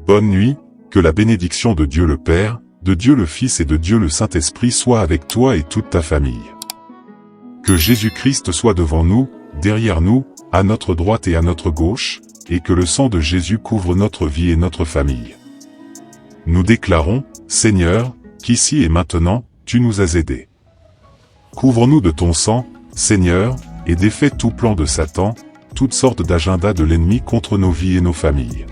Bonne nuit, que la bénédiction de Dieu le Père, de Dieu le Fils et de Dieu le Saint-Esprit soit avec toi et toute ta famille. Que Jésus-Christ soit devant nous, derrière nous, à notre droite et à notre gauche, et que le sang de Jésus couvre notre vie et notre famille. Nous déclarons, Seigneur, qu'ici et maintenant, tu nous as aidés. Couvre-nous de ton sang, Seigneur, et défais tout plan de Satan, toutes sortes d'agendas de l'ennemi contre nos vies et nos familles.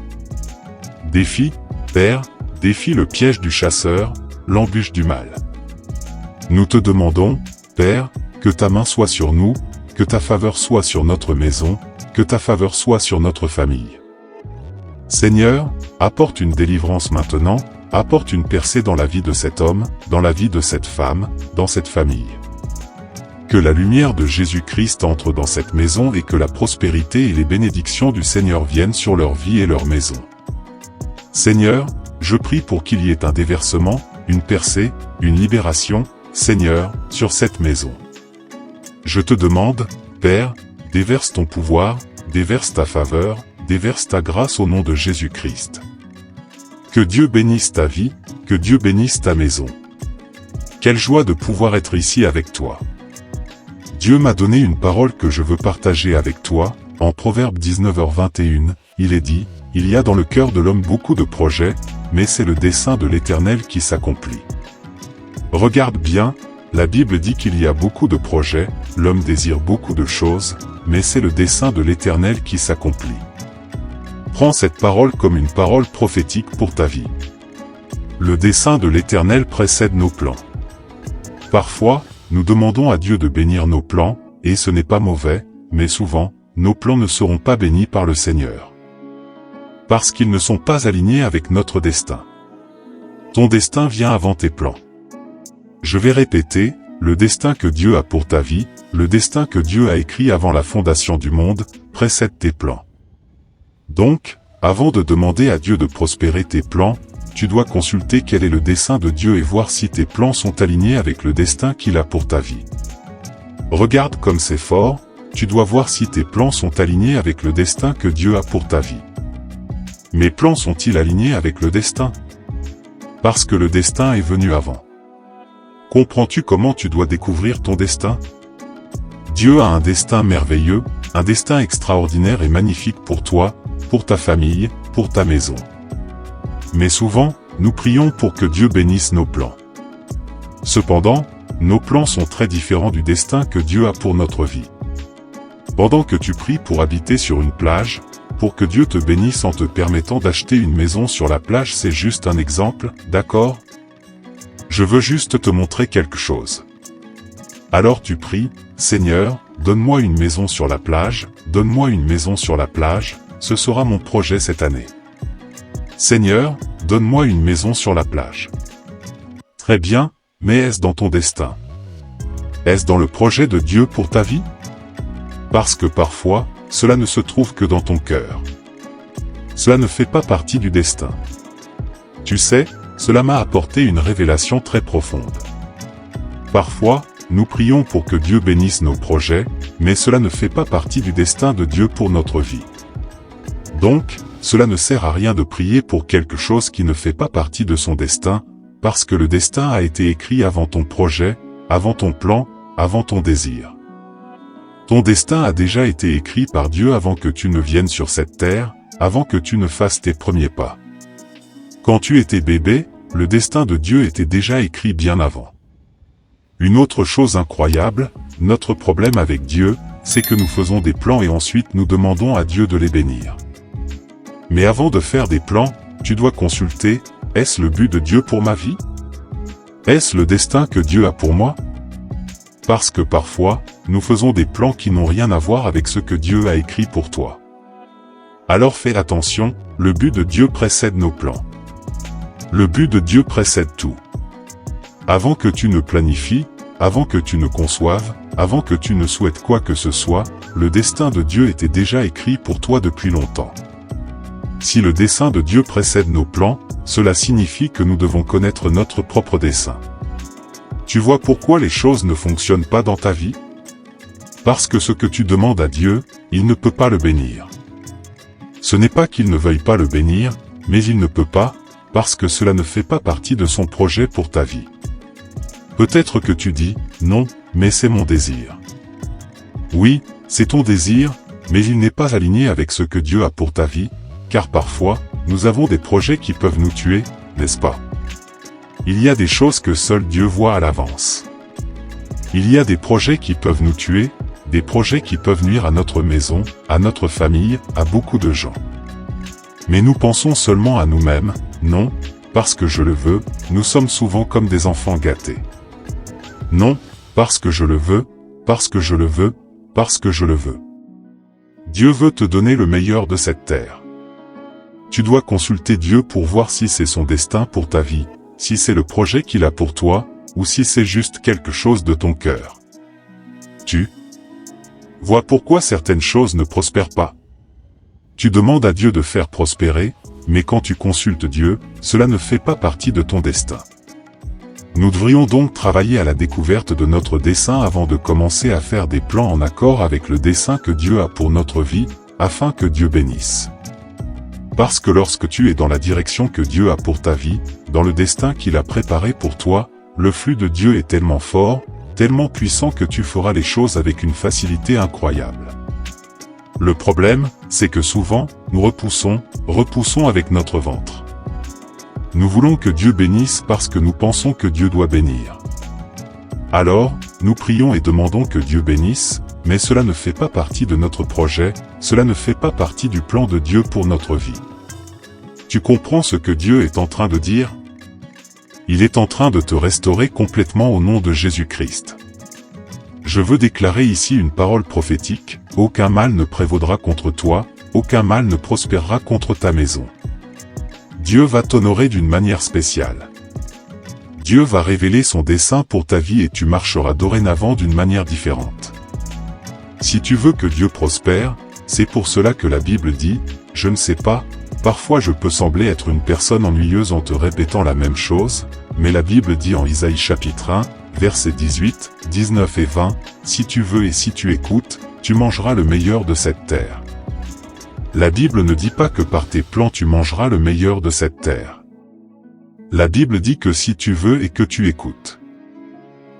Défie, Père, défie le piège du chasseur, l'embûche du mal. Nous te demandons, Père, que ta main soit sur nous, que ta faveur soit sur notre maison, que ta faveur soit sur notre famille. Seigneur, apporte une délivrance maintenant, apporte une percée dans la vie de cet homme, dans la vie de cette femme, dans cette famille. Que la lumière de Jésus-Christ entre dans cette maison et que la prospérité et les bénédictions du Seigneur viennent sur leur vie et leur maison. Seigneur, je prie pour qu'il y ait un déversement, une percée, une libération, Seigneur, sur cette maison. Je te demande, Père, déverse ton pouvoir, déverse ta faveur, déverse ta grâce au nom de Jésus-Christ. Que Dieu bénisse ta vie, que Dieu bénisse ta maison. Quelle joie de pouvoir être ici avec toi. Dieu m'a donné une parole que je veux partager avec toi. En Proverbe 19h21, il est dit, « Il y a dans le cœur de l'homme beaucoup de projets, mais c'est le dessein de l'Éternel qui s'accomplit. » Regarde bien, la Bible dit qu'il y a beaucoup de projets, l'homme désire beaucoup de choses, mais c'est le dessein de l'Éternel qui s'accomplit. Prends cette parole comme une parole prophétique pour ta vie. Le dessein de l'Éternel précède nos plans. Parfois, nous demandons à Dieu de bénir nos plans, et ce n'est pas mauvais, mais souvent, nos plans ne seront pas bénis par le Seigneur. Parce qu'ils ne sont pas alignés avec notre destin. Ton destin vient avant tes plans. Je vais répéter, le destin que Dieu a pour ta vie, le destin que Dieu a écrit avant la fondation du monde, précède tes plans. Donc, avant de demander à Dieu de prospérer tes plans, tu dois consulter quel est le dessein de Dieu et voir si tes plans sont alignés avec le destin qu'il a pour ta vie. Regarde comme c'est fort, tu dois voir si tes plans sont alignés avec le destin que Dieu a pour ta vie. Mes plans sont-ils alignés avec le destin? Parce que le destin est venu avant. Comprends-tu comment tu dois découvrir ton destin? Dieu a un destin merveilleux, un destin extraordinaire et magnifique pour toi, pour ta famille, pour ta maison. Mais souvent, nous prions pour que Dieu bénisse nos plans. Cependant, nos plans sont très différents du destin que Dieu a pour notre vie. Pendant que tu pries pour habiter sur une plage, pour que Dieu te bénisse en te permettant d'acheter une maison sur la plage, c'est juste un exemple, d'accord? Je veux juste te montrer quelque chose. Alors tu pries, Seigneur, donne-moi une maison sur la plage, donne-moi une maison sur la plage, ce sera mon projet cette année. Seigneur, donne-moi une maison sur la plage. Très bien, mais est-ce dans ton destin? Est-ce dans le projet de Dieu pour ta vie? Parce que parfois, cela ne se trouve que dans ton cœur. Cela ne fait pas partie du destin. Tu sais, cela m'a apporté une révélation très profonde. Parfois, nous prions pour que Dieu bénisse nos projets, mais cela ne fait pas partie du destin de Dieu pour notre vie. Donc, cela ne sert à rien de prier pour quelque chose qui ne fait pas partie de son destin, parce que le destin a été écrit avant ton projet, avant ton plan, avant ton désir. Ton destin a déjà été écrit par Dieu avant que tu ne viennes sur cette terre, avant que tu ne fasses tes premiers pas. Quand tu étais bébé, le destin de Dieu était déjà écrit bien avant. Une autre chose incroyable, notre problème avec Dieu, c'est que nous faisons des plans et ensuite nous demandons à Dieu de les bénir. Mais avant de faire des plans, tu dois consulter, est-ce le but de Dieu pour ma vie? Est-ce le destin que Dieu a pour moi? Parce que parfois, nous faisons des plans qui n'ont rien à voir avec ce que Dieu a écrit pour toi. Alors fais attention, le but de Dieu précède nos plans. Le but de Dieu précède tout. Avant que tu ne planifies, avant que tu ne conçoives, avant que tu ne souhaites quoi que ce soit, le destin de Dieu était déjà écrit pour toi depuis longtemps. Si le dessein de Dieu précède nos plans, cela signifie que nous devons connaître notre propre dessein. Tu vois pourquoi les choses ne fonctionnent pas dans ta vie? Parce que ce que tu demandes à Dieu, il ne peut pas le bénir. Ce n'est pas qu'il ne veuille pas le bénir, mais il ne peut pas, parce que cela ne fait pas partie de son projet pour ta vie. Peut-être que tu dis, non, mais c'est mon désir. Oui, c'est ton désir, mais il n'est pas aligné avec ce que Dieu a pour ta vie, car parfois, nous avons des projets qui peuvent nous tuer, n'est-ce pas? Il y a des choses que seul Dieu voit à l'avance. Il y a des projets qui peuvent nous tuer, des projets qui peuvent nuire à notre maison, à notre famille, à beaucoup de gens. Mais nous pensons seulement à nous-mêmes, non, parce que je le veux, nous sommes souvent comme des enfants gâtés. Non, parce que je le veux, parce que je le veux, parce que je le veux. Dieu veut te donner le meilleur de cette terre. Tu dois consulter Dieu pour voir si c'est son destin pour ta vie, si c'est le projet qu'il a pour toi, ou si c'est juste quelque chose de ton cœur. Tu vois pourquoi certaines choses ne prospèrent pas. Tu demandes à Dieu de faire prospérer, mais quand tu consultes Dieu, cela ne fait pas partie de ton destin. Nous devrions donc travailler à la découverte de notre dessein avant de commencer à faire des plans en accord avec le dessein que Dieu a pour notre vie, afin que Dieu bénisse. Parce que lorsque tu es dans la direction que Dieu a pour ta vie, dans le destin qu'il a préparé pour toi, le flux de Dieu est tellement fort, tellement puissant que tu feras les choses avec une facilité incroyable. Le problème, c'est que souvent, nous repoussons avec notre ventre. Nous voulons que Dieu bénisse parce que nous pensons que Dieu doit bénir. Alors, nous prions et demandons que Dieu bénisse, mais cela ne fait pas partie de notre projet, cela ne fait pas partie du plan de Dieu pour notre vie. Tu comprends ce que Dieu est en train de dire? Il est en train de te restaurer complètement au nom de Jésus-Christ. Je veux déclarer ici une parole prophétique, aucun mal ne prévaudra contre toi, aucun mal ne prospérera contre ta maison. Dieu va t'honorer d'une manière spéciale. Dieu va révéler son dessein pour ta vie et tu marcheras dorénavant d'une manière différente. Si tu veux que Dieu prospère, c'est pour cela que la Bible dit, « Je ne sais pas, parfois je peux sembler être une personne ennuyeuse en te répétant la même chose, mais la Bible dit en Isaïe chapitre 1, versets 18, 19 et 20, « Si tu veux et si tu écoutes, tu mangeras le meilleur de cette terre. » La Bible ne dit pas que par tes plans tu mangeras le meilleur de cette terre. La Bible dit que si tu veux et que tu écoutes.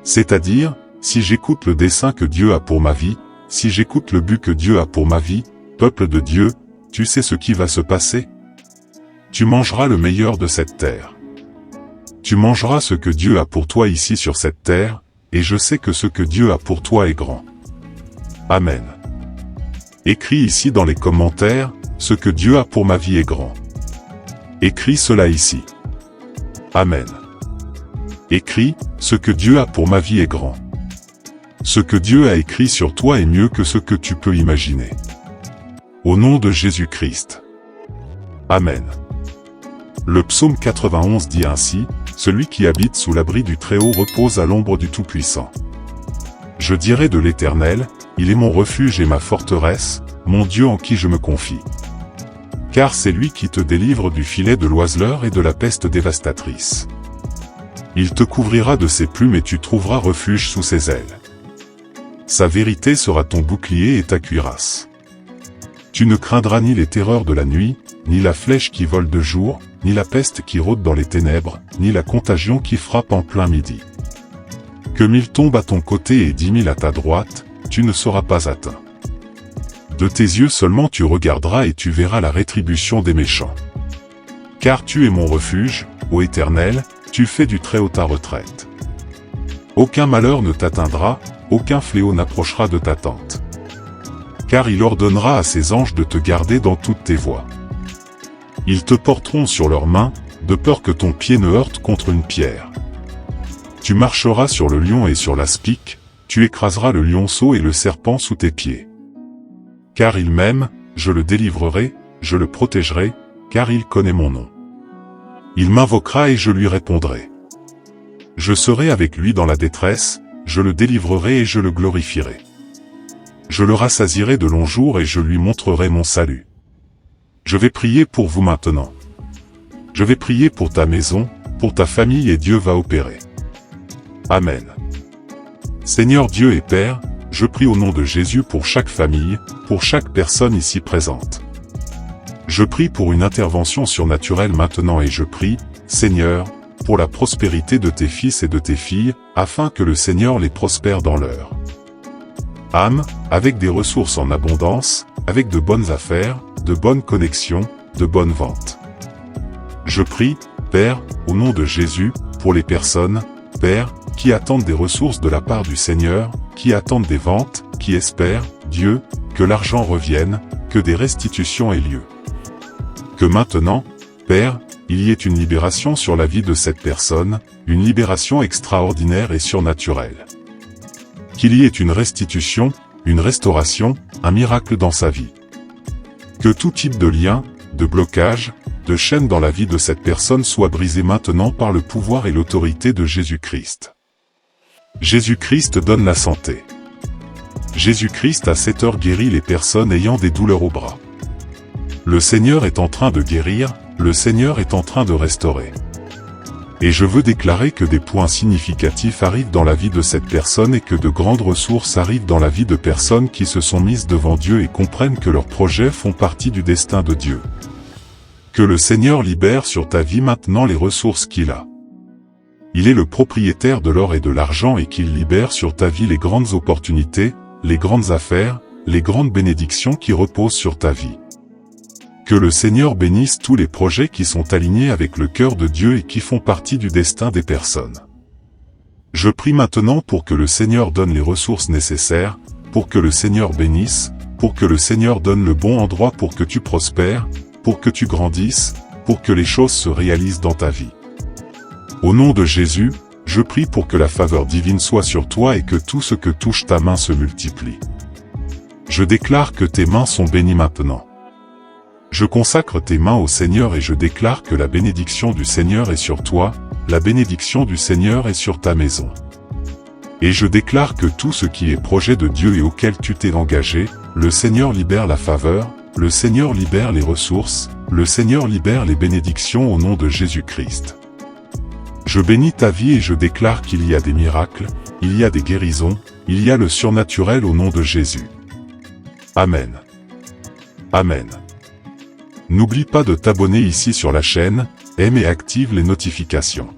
C'est-à-dire, si j'écoute le dessein que Dieu a pour ma vie, si j'écoute le but que Dieu a pour ma vie, peuple de Dieu, tu sais ce qui va se passer? Tu mangeras le meilleur de cette terre. Tu mangeras ce que Dieu a pour toi ici sur cette terre, et je sais que ce que Dieu a pour toi est grand. Amen. Écris ici dans les commentaires, ce que Dieu a pour ma vie est grand. Écris cela ici. Amen. Écris, ce que Dieu a pour ma vie est grand. Ce que Dieu a écrit sur toi est mieux que ce que tu peux imaginer. Au nom de Jésus-Christ. Amen. Le psaume 91 dit ainsi, « Celui qui habite sous l'abri du Très-Haut repose à l'ombre du Tout-Puissant. Je dirai de l'Éternel, il est mon refuge et ma forteresse, mon Dieu en qui je me confie. Car c'est lui qui te délivre du filet de l'oiseleur et de la peste dévastatrice. Il te couvrira de ses plumes et tu trouveras refuge sous ses ailes. Sa vérité sera ton bouclier et ta cuirasse. Tu ne craindras ni les terreurs de la nuit, ni la flèche qui vole de jour, ni la peste qui rôde dans les ténèbres, ni la contagion qui frappe en plein midi. Que 1000 tombent à ton côté et 10 000 à ta droite, tu ne seras pas atteint. De tes yeux seulement tu regarderas et tu verras la rétribution des méchants. Car tu es mon refuge, ô Éternel, tu fais du Très-Haut ta retraite. Aucun malheur ne t'atteindra, aucun fléau n'approchera de ta tente. Car il ordonnera à ses anges de te garder dans toutes tes voies. Ils te porteront sur leurs mains, de peur que ton pied ne heurte contre une pierre. Tu marcheras sur le lion et sur l'aspic, tu écraseras le lionceau et le serpent sous tes pieds. Car il m'aime, je le délivrerai, je le protégerai, car il connaît mon nom. Il m'invoquera et je lui répondrai. Je serai avec lui dans la détresse, je le délivrerai et je le glorifierai. Je le rassasierai de longs jours et je lui montrerai mon salut. Je vais prier pour vous maintenant. Je vais prier pour ta maison, pour ta famille et Dieu va opérer. Amen. Seigneur Dieu et Père, je prie au nom de Jésus pour chaque famille, pour chaque personne ici présente. Je prie pour une intervention surnaturelle maintenant et je prie, Seigneur, pour la prospérité de tes fils et de tes filles, afin que le Seigneur les prospère dans leur âme, avec des ressources en abondance, avec de bonnes affaires, de bonnes connexions, de bonnes ventes. Je prie, Père, au nom de Jésus, pour les personnes, Père, qui attendent des ressources de la part du Seigneur, qui attendent des ventes, qui espèrent, Dieu, que l'argent revienne, que des restitutions aient lieu. Que maintenant, Père, il y ait une libération sur la vie de cette personne, une libération extraordinaire et surnaturelle. Qu'il y ait une restitution, une restauration, un miracle dans sa vie. Que tout type de lien, de blocage, de chaîne dans la vie de cette personne soit brisé maintenant par le pouvoir et l'autorité de Jésus-Christ. Jésus-Christ donne la santé. Jésus-Christ à cette heure guérit les personnes ayant des douleurs au bras. Le Seigneur est en train de guérir, le Seigneur est en train de restaurer. Et je veux déclarer que des points significatifs arrivent dans la vie de cette personne et que de grandes ressources arrivent dans la vie de personnes qui se sont mises devant Dieu et comprennent que leurs projets font partie du destin de Dieu. Que le Seigneur libère sur ta vie maintenant les ressources qu'il a. Il est le propriétaire de l'or et de l'argent et qu'il libère sur ta vie les grandes opportunités, les grandes affaires, les grandes bénédictions qui reposent sur ta vie. Que le Seigneur bénisse tous les projets qui sont alignés avec le cœur de Dieu et qui font partie du destin des personnes. Je prie maintenant pour que le Seigneur donne les ressources nécessaires, pour que le Seigneur bénisse, pour que le Seigneur donne le bon endroit pour que tu prospères, pour que tu grandisses, pour que les choses se réalisent dans ta vie. Au nom de Jésus, je prie pour que la faveur divine soit sur toi et que tout ce que touche ta main se multiplie. Je déclare que tes mains sont bénies maintenant. Je consacre tes mains au Seigneur et je déclare que la bénédiction du Seigneur est sur toi, la bénédiction du Seigneur est sur ta maison. Et je déclare que tout ce qui est projet de Dieu et auquel tu t'es engagé, le Seigneur libère la faveur, le Seigneur libère les ressources, le Seigneur libère les bénédictions au nom de Jésus-Christ. Je bénis ta vie et je déclare qu'il y a des miracles, il y a des guérisons, il y a le surnaturel au nom de Jésus. Amen. Amen. N'oublie pas de t'abonner ici sur la chaîne, aime et active les notifications.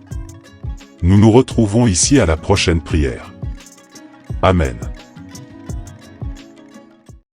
Nous nous retrouvons ici à la prochaine prière. Amen.